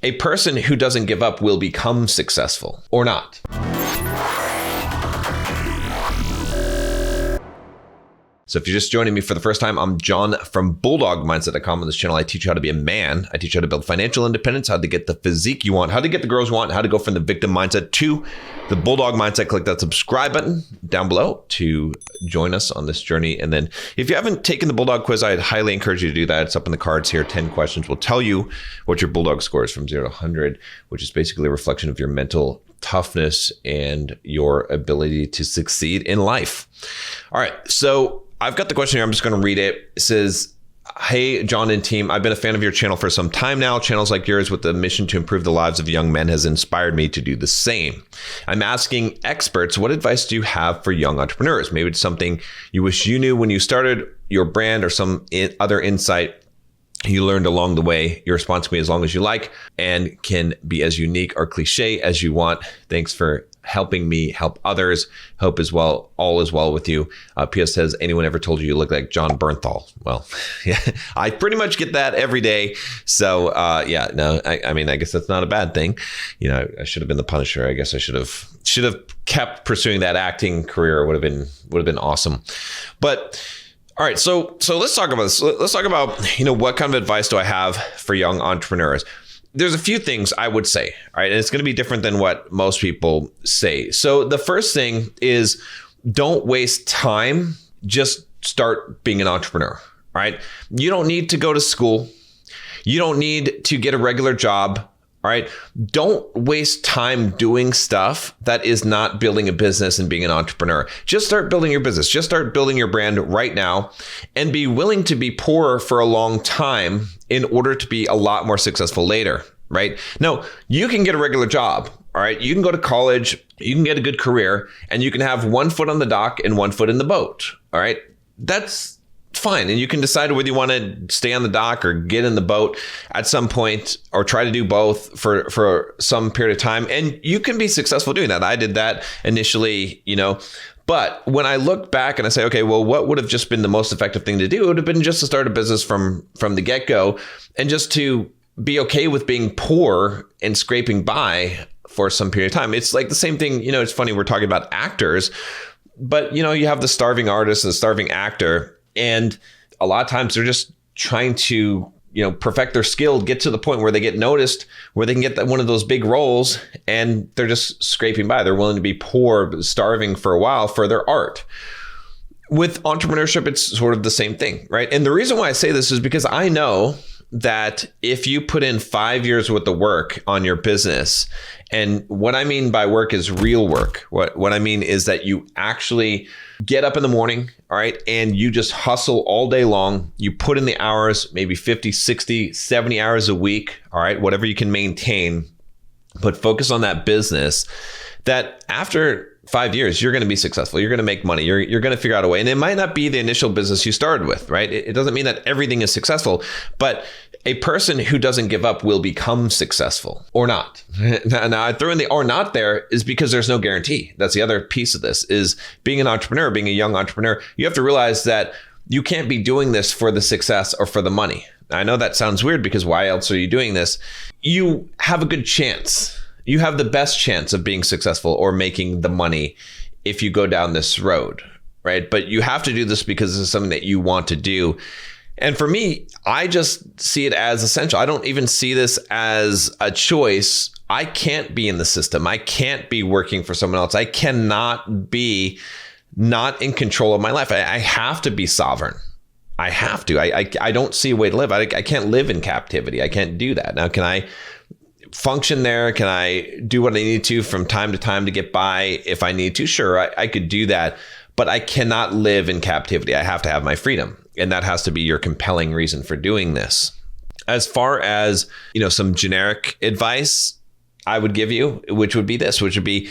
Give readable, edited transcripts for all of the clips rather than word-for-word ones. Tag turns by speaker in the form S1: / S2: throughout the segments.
S1: A person who doesn't give up will become successful or not. So if you're just joining me for the first time, I'm John from BulldogMindset.com. On this channel, I teach you how to be a man. I teach you how to build financial independence, how to get the physique you want, how to get the girls you want, how to go from the victim mindset to the Bulldog mindset. Click that subscribe button down below to join us on this journey. And then if you haven't taken the Bulldog quiz, I'd highly encourage you to do that. It's up in the cards here. 10 questions will tell you what your Bulldog score is from 0 to 100, which is basically a reflection of your mental toughness and your ability to succeed in life. All right, so I've got the question here. I'm just going to read it. It says, hey, John and team, I've been a fan of your channel for some time now. Channels like yours with the mission to improve the lives of young men has inspired me to do the same. I'm asking experts, what advice do you have for young entrepreneurs? Maybe it's something you wish you knew when you started your brand or some other insight you learned along the way. Your response to me as long as you like and can be as unique or cliche as you want. Thanks for helping me help others. Hope as well, all is well with you. P.S. says, anyone ever told you look like John Bernthal? Well, yeah, I pretty much get that every day. So yeah, no, I mean, I guess that's not a bad thing. You know, I should have been the Punisher. I guess I should have kept pursuing that acting career. Would have been awesome. But all right, so let's talk about this. Let's talk about, what kind of advice do I have for young entrepreneurs? There's a few things I would say, all right? And it's going to be different than what most people say. So the first thing is don't waste time. Just start being an entrepreneur, all right? You don't need to go to school. You don't need to get a regular job, all right? Don't waste time doing stuff that is not building a business and being an entrepreneur. Just start building your business. Just start building your brand right now and be willing to be poor for a long time in order to be a lot more successful later, right? No, you can get a regular job, all right? You can go to college, you can get a good career, and you can have one foot on the dock and one foot in the boat, all right? That's fine. And you can decide whether you want to stay on the dock or get in the boat at some point or try to do both for some period of time. And you can be successful doing that. I did that initially, but when I look back and I say, okay, well, what would have just been the most effective thing to do? It would have been just to start a business from the get-go and just to be okay with being poor and scraping by for some period of time. It's like the same thing. It's funny. We're talking about actors, but you have the starving artist and the starving actor. And a lot of times they're just trying to, perfect their skill, get to the point where they get noticed, where they can get one of those big roles, and they're just scraping by. They're willing to be poor, starving for a while for their art. With entrepreneurship, it's sort of the same thing, right? And the reason why I say this is because I know that if you put in 5 years worth of work on your business, and what I mean by work is real work. What I mean is that you actually get up in the morning, all right, and you just hustle all day long. You put in the hours, maybe 50, 60, 70 hours a week, all right, whatever you can maintain, but focus on that business, that after 5 years, you're going to be successful. You're going to make money. You're going to figure out a way. And it might not be the initial business you started with, right? It doesn't mean that everything is successful, but a person who doesn't give up will become successful or not. Now I throw in the or not there is because there's no guarantee. That's the other piece of this is being an entrepreneur, being a young entrepreneur. You have to realize that you can't be doing this for the success or for the money. I know that sounds weird because why else are you doing this? You have a good chance. You have the best chance of being successful or making the money if you go down this road, right? But you have to do this because it's something that you want to do. And for me, I just see it as essential. I don't even see this as a choice. I can't be in the system. I can't be working for someone else. I cannot be not in control of my life. I have to be sovereign. I have to. I don't see a way to live. I can't live in captivity. I can't do that. Now, can I function there? Can I do what I need to from time to time to get by if I need to? Sure, I could do that, but I cannot live in captivity. I have to have my freedom. And that has to be your compelling reason for doing this. As far as, some generic advice I would give you, which would be this, which would be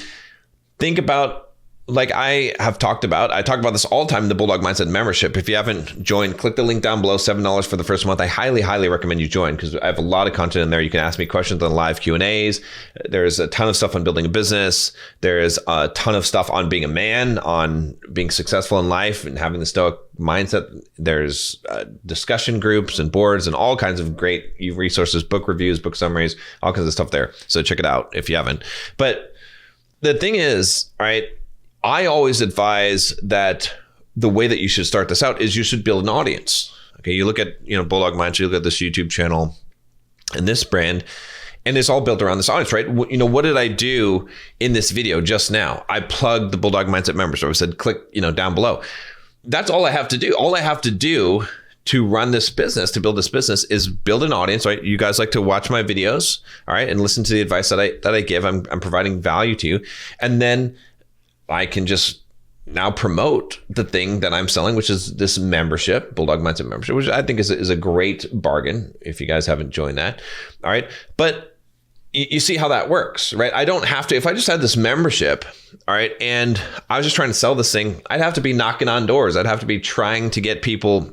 S1: think about like I talk about this all the time in the Bulldog Mindset membership. If you haven't joined, click the link down below, $7 for the first month. I highly, highly recommend you join because I have a lot of content in there. You can ask me questions on live Q&As. There's a ton of stuff on building a business. There's a ton of stuff on being a man, on being successful in life and having the Stoic mindset. There's discussion groups and boards and all kinds of great resources, book reviews, book summaries, all kinds of stuff there. So check it out if you haven't. But the thing is, all right, I always advise that the way that you should start this out is you should build an audience. Okay, you look at, Bulldog Mindset, you look at this YouTube channel and this brand, and it's all built around this audience, right? What did I do in this video just now? I plugged the Bulldog Mindset membership. I said, click, down below. That's all I have to do. All I have to do to run this business, to build this business, is build an audience, right? You guys like to watch my videos, all right, and listen to the advice that I give. I'm providing value to you, and then I can just now promote the thing that I'm selling, which is this membership, Bulldog Mindset membership, which I think is a great bargain if you guys haven't joined that. All right. But you see how that works, right? I don't have to, if I just had this membership, all right, and I was just trying to sell this thing, I'd have to be knocking on doors. I'd have to be trying to get people.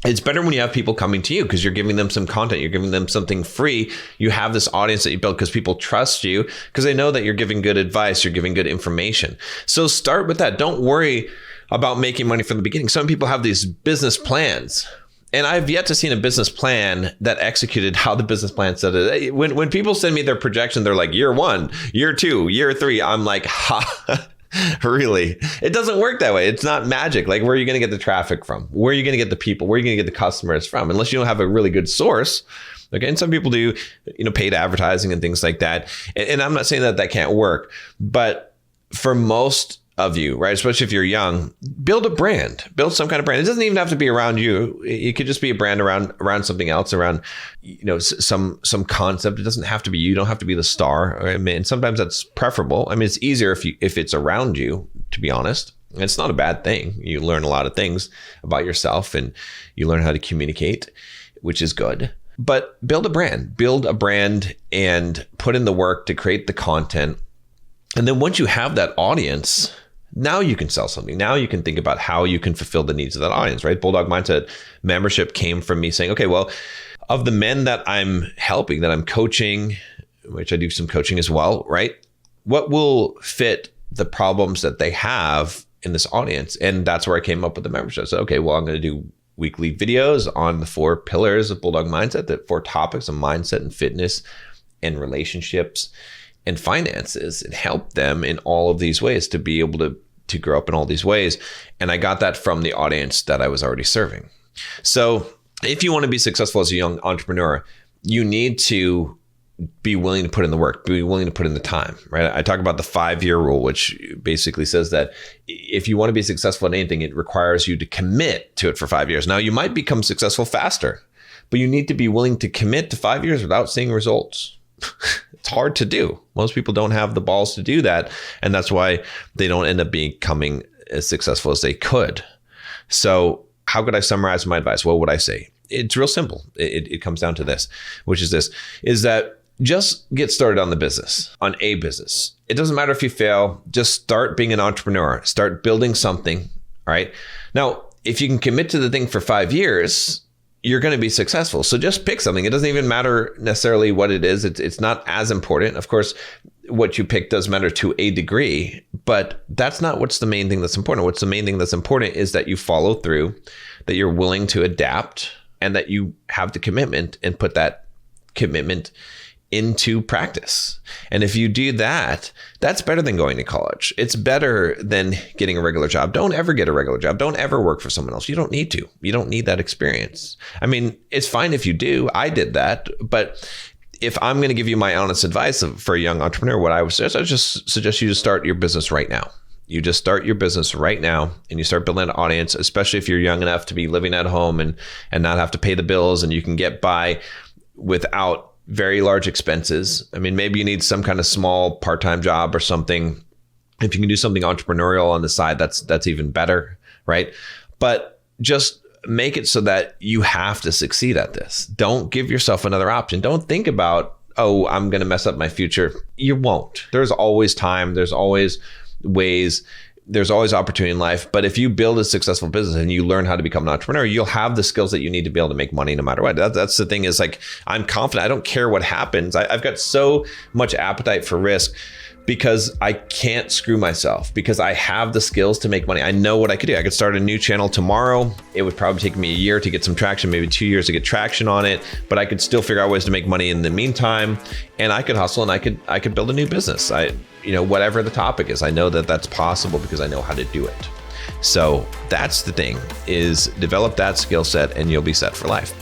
S1: It's better when you have people coming to you because you're giving them some content. You're giving them something free. You have this audience that you build because people trust you because they know that you're giving good advice. You're giving good information. So start with that. Don't worry about making money from the beginning. Some people have these business plans, and I've yet to see a business plan that executed how the business plan said it. When people send me their projection, they're like year 1, year 2, year 3. I'm like, ha. Really? It doesn't work that way. It's not magic. Like, where are you going to get the traffic from? Where are you going to get the people? Where are you going to get the customers from? Unless you don't have a really good source. Okay. And some people do, paid advertising and things like that. And I'm not saying that can't work, but for most of you, right, especially if you're young, build a brand, build some kind of brand. It doesn't even have to be around you. It could just be a brand around something else, around, some concept. It doesn't have to be you. You don't have to be the star. I mean, sometimes that's preferable. I mean, it's easier if it's around you, to be honest. And it's not a bad thing. You learn a lot of things about yourself and you learn how to communicate, which is good. But build a brand and put in the work to create the content. And then once you have that audience, now you can sell something. Now you can think about how you can fulfill the needs of that audience, right? Bulldog Mindset membership came from me saying, okay, well, of the men that I'm helping, that I'm coaching, which I do some coaching as well, right? What will fit the problems that they have in this audience? And that's where I came up with the membership. So, okay, well, I'm going to do weekly videos on the 4 pillars of Bulldog Mindset, the 4 topics of mindset and fitness and relationships and finances, and help them in all of these ways to be able to grow up in all these ways. And I got that from the audience that I was already serving. So if you want to be successful as a young entrepreneur, you need to be willing to put in the work, be willing to put in the time, right? I talk about the 5-year rule, which basically says that if you want to be successful in anything, it requires you to commit to it for 5 years. Now, you might become successful faster, but you need to be willing to commit to 5 years without seeing results. It's hard to do. Most people don't have the balls to do that. And that's why they don't end up becoming as successful as they could. So how could I summarize my advice? What would I say? It's real simple. It comes down to this, which is that just get started on a business. It doesn't matter if you fail, just start being an entrepreneur, start building something. All right. Now, if you can commit to the thing for 5 years, you're going to be successful. So just pick something. It doesn't even matter necessarily what it is. It's not as important. Of course, what you pick does matter to a degree, but that's not what's the main thing that's important. What's the main thing that's important is that you follow through, that you're willing to adapt, and that you have the commitment and put that commitment into practice. And if you do that, that's better than going to college. It's better than getting a regular job. Don't ever get a regular job. Don't ever work for someone else. You don't need to. You don't need that experience. I mean, it's fine if you do. I did that. But if I'm going to give you my honest advice for a young entrepreneur, what I would suggest, I just suggest you to start your business right now. You just start your business right now and you start building an audience, especially if you're young enough to be living at home and not have to pay the bills, and you can get by without very large expenses. I mean, maybe you need some kind of small part-time job or something. If you can do something entrepreneurial on the side, that's even better, right? But just make it so that you have to succeed at this. Don't give yourself another option. Don't think about, oh, I'm going to mess up my future. You won't. There's always time. There's always ways there's always opportunity in life. But if you build a successful business and you learn how to become an entrepreneur, you'll have the skills that you need to be able to make money no matter what. That's the thing, is like, I'm confident. I don't care what happens. I've got so much appetite for risk because I can't screw myself, because I have the skills to make money. I know what I could do. I could start a new channel tomorrow. It would probably take me a year to get some traction, maybe 2 years to get traction on it, but I could still figure out ways to make money in the meantime. And I could hustle, and I could build a new business. Whatever the topic is, I know that that's possible because I know how to do it. So that's the thing, is develop that skill set and you'll be set for life.